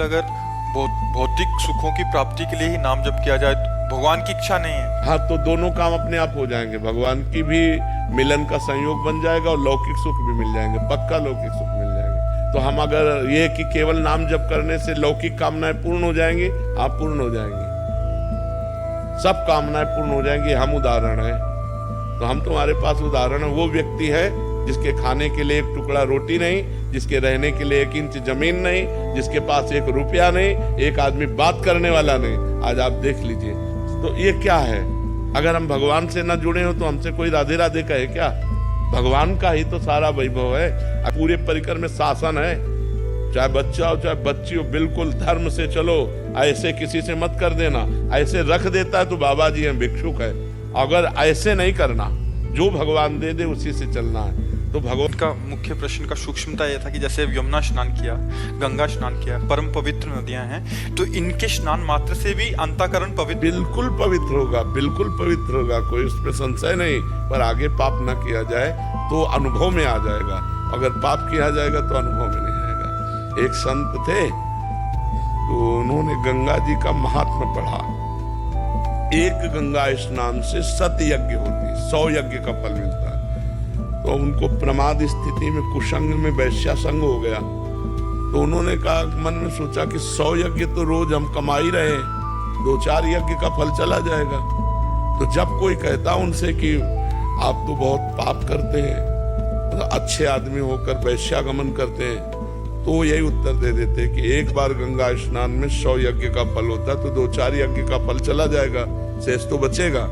अगर भौतिक सुखों की प्राप्ति के लिए ही नाम जप किया जाए तो भगवान की इच्छा नहीं है। हाँ, तो दोनों काम अपने आप हो जाएंगे। भगवान की भी मिलन का संयोग बन जाएगा और लौकिक सुख भी मिल जाएंगे, पक्का लौकिक सुख मिल जाएंगे। तो हम अगर ये कि केवल नाम जप करने से लौकिक कामनाएं पूर्ण हो जाएंगी, हाँ पूर्ण हो जाएंगी, सब कामनाएं पूर्ण हो जाएंगी। हम उदाहरण है, तो हम तुम्हारे पास उदाहरण है। वो व्यक्ति है जिसके खाने के लिए एक टुकड़ा रोटी नहीं, जिसके रहने के लिए 1 इंच जमीन नहीं, जिसके पास 1 रुपया नहीं, एक आदमी बात करने वाला नहीं। आज आप देख लीजिए, तो ये क्या है? अगर हम भगवान से न जुड़े हो तो हमसे कोई राधे राधे कहे क्या? भगवान का ही तो सारा वैभव है। पूरे परिकर में शासन है, चाहे बच्चा हो चाहे बच्ची हो, बिल्कुल धर्म से चलो, ऐसे किसी से मत कर देना। ऐसे रख देता है तो बाबा जी हैं, भिक्षुक है। अगर ऐसे नहीं करना, जो भगवान दे दे उसी से चलना है। तो भगवान का मुख्य प्रश्न का सूक्ष्मता यह था कि जैसे यमुना स्नान किया, गंगा स्नान किया, परम पवित्र नदियां हैं, तो इनके स्नान मात्र से भी अंतःकरण पवित्र, बिल्कुल पवित्र होगा, बिल्कुल पवित्र होगा, कोई उसमें संशय नहीं। पर आगे पाप ना किया जाए तो अनुभव में आ जाएगा, अगर पाप किया जाएगा तो अनुभव में नहीं आएगा। एक संत थे, तो उन्होंने गंगा जी का महात्म्य पढ़ा। एक गंगा स्नान से 7 यज्ञ होती, 100 यज्ञ का फल मिलता है। तो उनको प्रमाद स्थिति में कुसंग में वैश्या संग हो गया। तो उन्होंने कहा, मन में सोचा कि 100 यज्ञ तो रोज हम कमा ही रहे, 2-4 यज्ञ का फल चला जाएगा। तो जब कोई कहता उनसे कि आप तो बहुत पाप करते हैं, तो अच्छे आदमी होकर वैश्यागमन करते हैं, तो यही उत्तर दे देते कि एक बार गंगा स्नान में 100 यज्ञ का फल होता है, तो 2-4 यज्ञ का फल चला जाएगा, शेष तो बचेगा।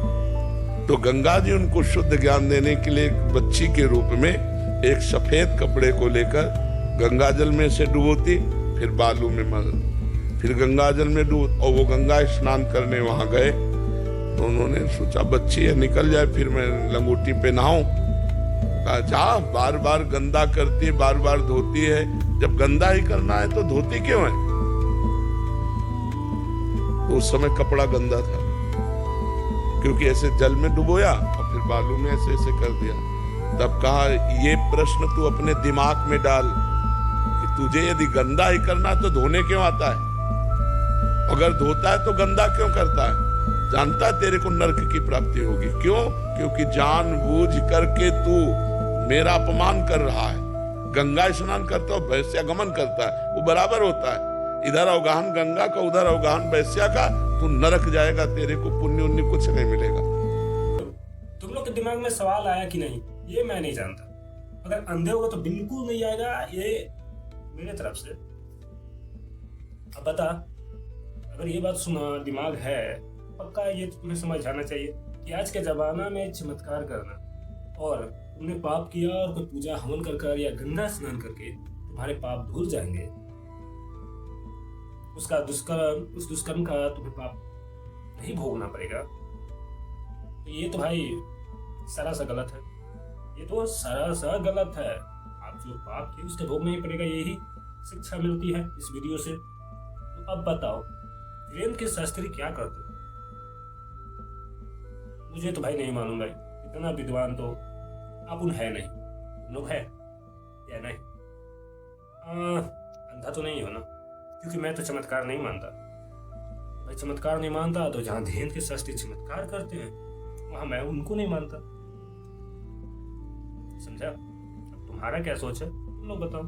तो गंगा जी उनको शुद्ध ज्ञान देने के लिए एक बच्ची के रूप में एक सफेद कपड़े को लेकर गंगा जल में से डुबोती, फिर बालू में फिर गंगा जल में डूब, और वो गंगा स्नान करने वहां गए। तो उन्होंने सोचा बच्ची है, निकल जाए, फिर मैं लंगोटी पे नहाऊं। कहा जा, बार बार गंदा करती है, बार बार धोती है, जब गंदा ही करना है तो धोती क्यों है? तो उस समय कपड़ा गंदा था, क्योंकि ऐसे जल में डुबोया और फिर बालू में ऐसे ऐसे कर दिया। तब कहा, ये प्रश्न तू अपने दिमाग में डाल कि तुझे यदि गंदा ही करना है तो धोने क्यों आता है? अगर धोता है तो गंदा क्यों करता है? जानता है तेरे को नरक की प्राप्ति होगी। क्यों? क्योंकि जानबूझ करके तू मेरा अपमान कर रहा है। गंगा स्नान करता है, वैश्यागमन करता है, वो बराबर होता है। इधर अवगाहन गंगा का, उधर अवगाहन वैश्या का, तू नरक जाएगा, तेरे को पुण्य उन्य कुछ नहीं मिलेगा। तुम लोग के दिमाग में सवाल आया कि नहीं, ये मैं नहीं जानता। अगर अंधे होगा तो बिल्कुल नहीं आएगा, ये मेरे तरफ से। अब बता, अगर ये बात सुना दिमाग है, पक्का ये तुम्हें समझ आना चाहिए कि आज के जमाना में चमत्कार करना और तुमने पाप किया और कोई पूजा हवन कर या गंगा स्नान करके तुम्हारे पाप धुल जाएंगे। उस दुष्कर्म का तुम्हें पाप नहीं भोगना पड़ेगा। तो ये तो भाई सरासर गलत है, ये तो सरासर गलत है। आप जो पाप किए उसके भोगना ही पड़ेगा, यही शिक्षा मिलती है इस वीडियो से। तो अब बताओ, वीरेंद्र के शास्त्री क्या करते? मुझे तो भाई नहीं मालूम भाई, इतना विद्वान तो आप उन है नहीं, तुम लोग है या नहीं? अंधा तो नहीं हो ना? क्योंकि मैं तो चमत्कार नहीं मानता भाई। चमत्कार नहीं मानता तो जहां वीरेंद्र के शास्त्री चमत्कार करते हैं वहां मैं उनको नहीं मानता। समझा? अब तुम्हारा क्या सोच है, तुम लोग बताओ।